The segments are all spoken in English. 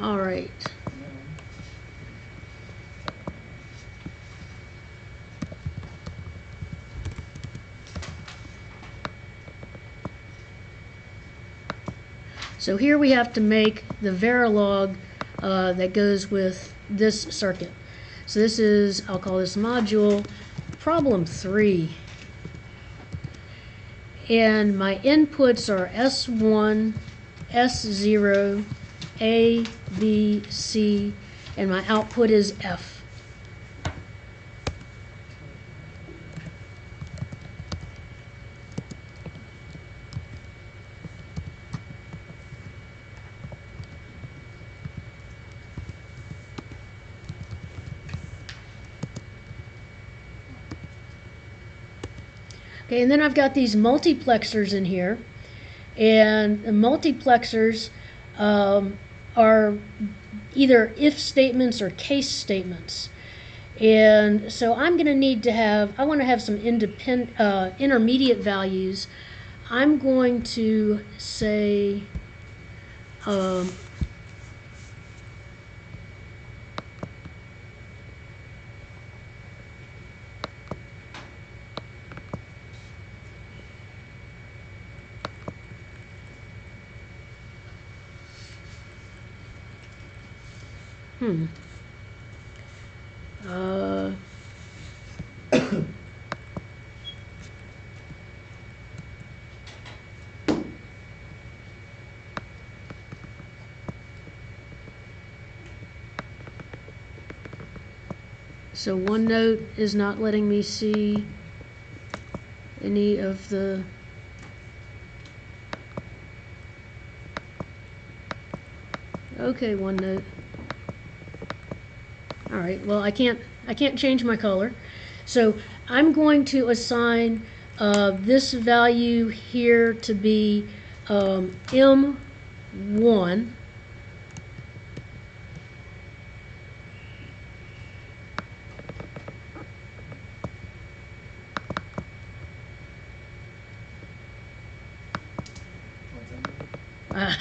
All right. So here we have to make the verilog that goes with this circuit. So this is, I'll call this module problem 3. And my inputs are S1, S0, A, B, C, and my output is F. Okay, and then I've got these multiplexers in here, and the multiplexers are either if statements or case statements. And so I'm going to need to have, I want to have some intermediate values. I'm going to say, so OneNote is not letting me see any of the okay, OneNote. All right, well, I can't change my color. So I'm going to assign this value here to be M1.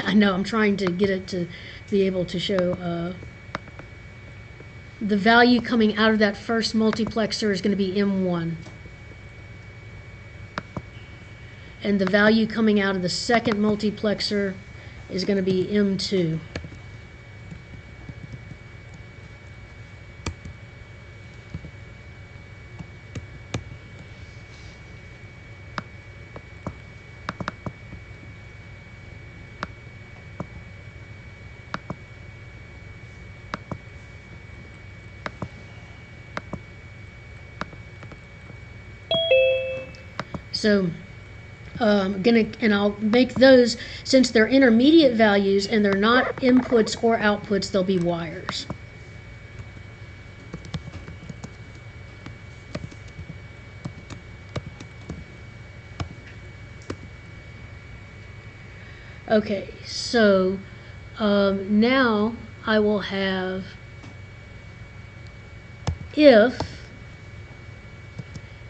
I know, I'm trying to get it to be able to show the value coming out of that first multiplexer is going to be M1. And the value coming out of the second multiplexer is going to be M2. So and I'll make those, since they're intermediate values and they're not inputs or outputs, they'll be wires. Okay, so now I will have if,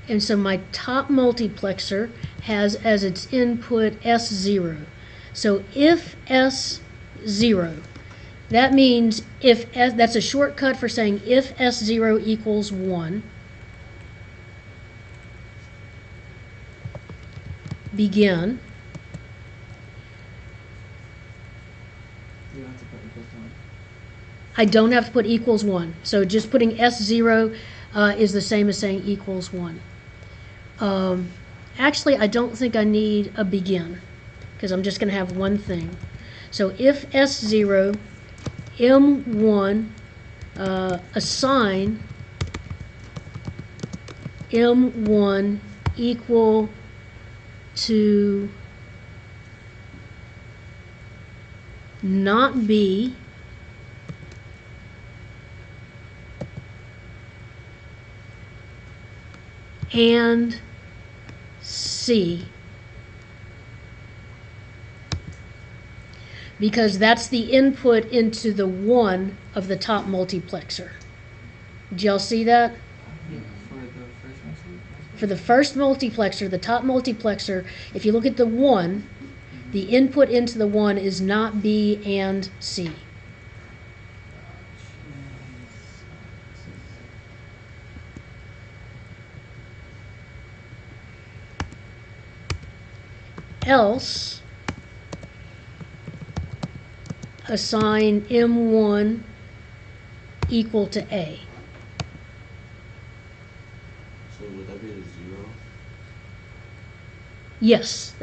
and so my top multiplexer has as its input S0. So if S0, that means if S, that's a shortcut for saying if S0 equals 1, begin. You don't have to put equals to 1. I don't have to put equals 1. So just putting S0 is the same as saying equals 1. Actually, I don't think I need a begin, because I'm just going to have one thing. So if S0, M1, assign M1 equal to not B, and C, because that's the input into the 1 of the top multiplexer. Did y'all see that? Yeah, for the first one. For the first multiplexer, the top multiplexer, if you look at the 1, the input into the 1 is not B and C. else assign M1 equal to A. So would that be a 0? Yes.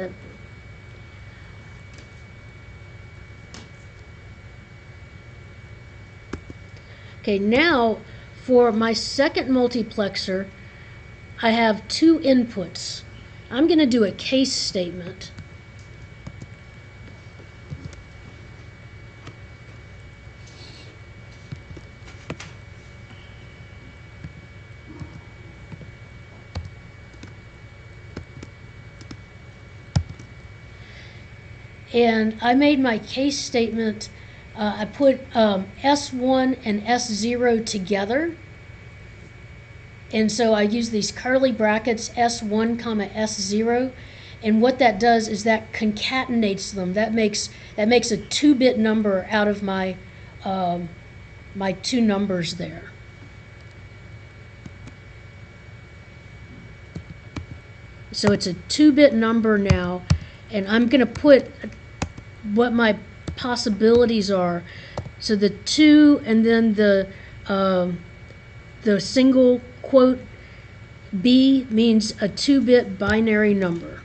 Okay, now for my second multiplexer, I have two inputs. I'm going to do a case statement. And I made my case statement, I put S1 and S0 together. And so I use these curly brackets, S1 comma S0. And what that does is that concatenates them. That makes a 2-bit number out of my my two numbers there. So it's a 2-bit number now, and I'm going to put what my possibilities are. So the 2 and then the single quote B means a 2-bit binary number.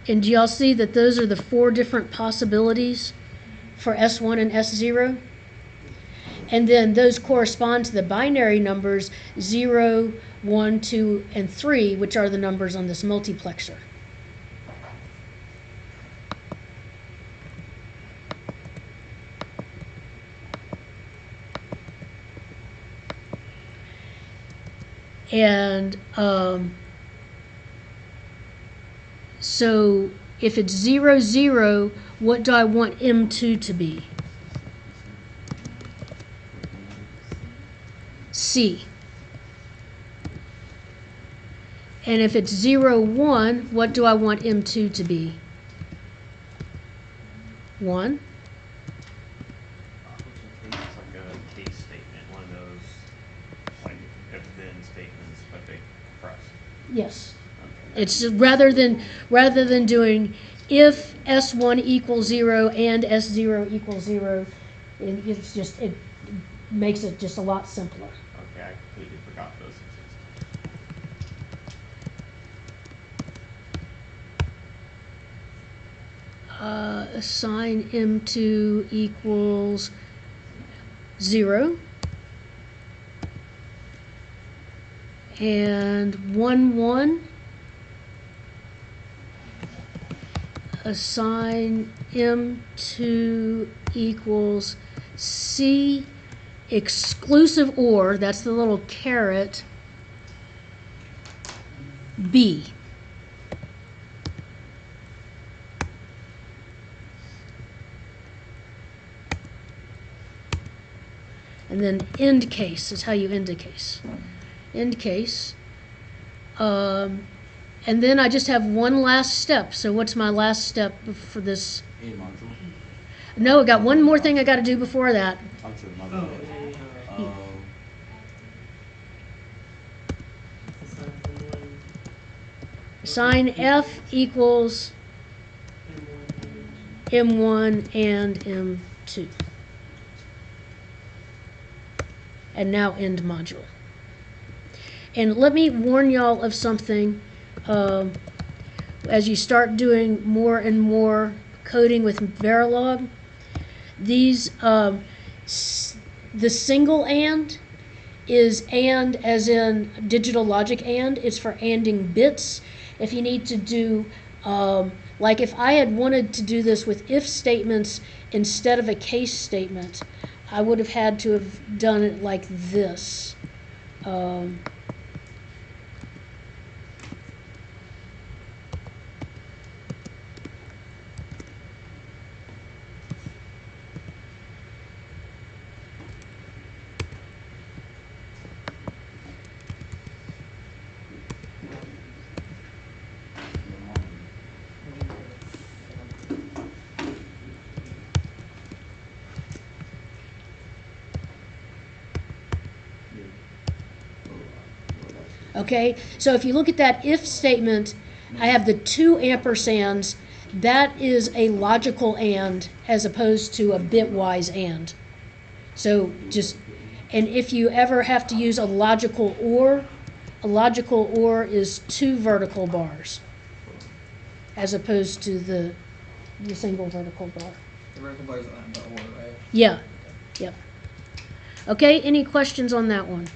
And do y'all see that those are the 4 different possibilities for S1 and S0? And then those correspond to the binary numbers 0, 1, 2, and 3, which are the numbers on this multiplexer. And so if it's 0, 0, what do I want M2 to be? C. And if it's 0, 1, what do I want M2 to be? 1. It's like a case statement, one of those like if-then statements, but they compress. Yes. Okay. It's just rather than doing if S1 equals 0 and S0 equals 0, it makes it just a lot simpler. Okay, I completely forgot those exist. Assign M2 equals 0. And 1, 1. Assign M2 equals C exclusive or, that's the little caret, B. And then end case is how you end a case. End case. And then I just have one last step. So what's my last step for this? A module? No, I got one more thing I got to do before that. I'm sure Oh, module. Assign F equals M1 and M2. And now end module. And let me warn y'all of something. As you start doing more and more coding with Verilog, these the single and is and as in digital logic and. It's for anding bits. If you need to do like if I had wanted to do this with if statements instead of a case statement, I would have had to have done it like this. Okay, so if you look at that if statement, I have the two ampersands. That is a logical and as opposed to a bitwise and. So just, and if you ever have to use a logical or is two vertical bars as opposed to the single vertical bar. The vertical bar is on the or, right? Yeah, yep. Okay, any questions on that one?